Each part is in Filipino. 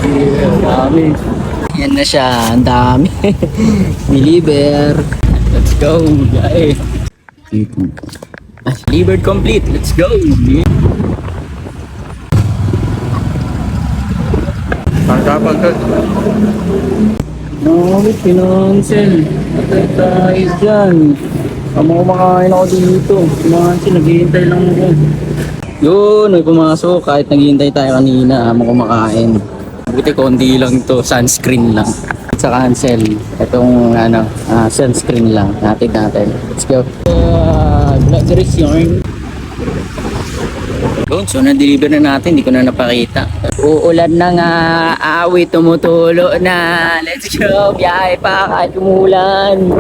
Yeah, dami. Yan na siya, ang dami. Deliver. Let's go, guys. Delivered complete, let's go. Pagkapag No, pinansin. Patay tayo dyan. Kumakain ako dito. Pinansin, naghihintay lang ako. Yun, may pumasok. Kahit naghihintay tayo kanina, kumakain. Buti konti lang to, sunscreen lang. Sa cancel, itong sunscreen lang. Natin. Let's go. Groceries yarn. So na-deliver na natin, hindi ko na napakita. Uulan na nga, awit, tumutulo na. Let's go, biyahe pa kahit umulan.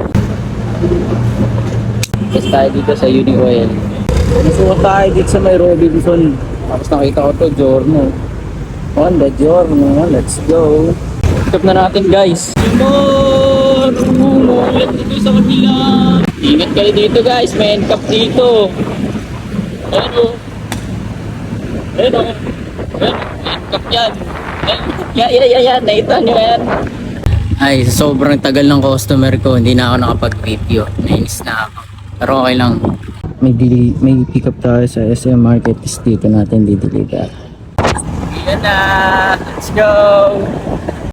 Tapos tayo dito sa Uni Oil. Nasuot tayo dito sa may Robinson. Tapos nakita ko to, Giorno. On the Giorno, let's go. Stop na natin guys. Simon! Umulan dito sa kabila. Ingat kayo dito guys, may end-cap dito. Ayan o. Ayan o. End-cap yan. Yan. Naita nyo yan. Ay, sobrang tagal ng customer ko. Hindi na ako nakapag-video. Nainis na ako. Pero okay lang. May pick up tayo sa SM Market. Dito natin di-deliver. Yan na! Let's go!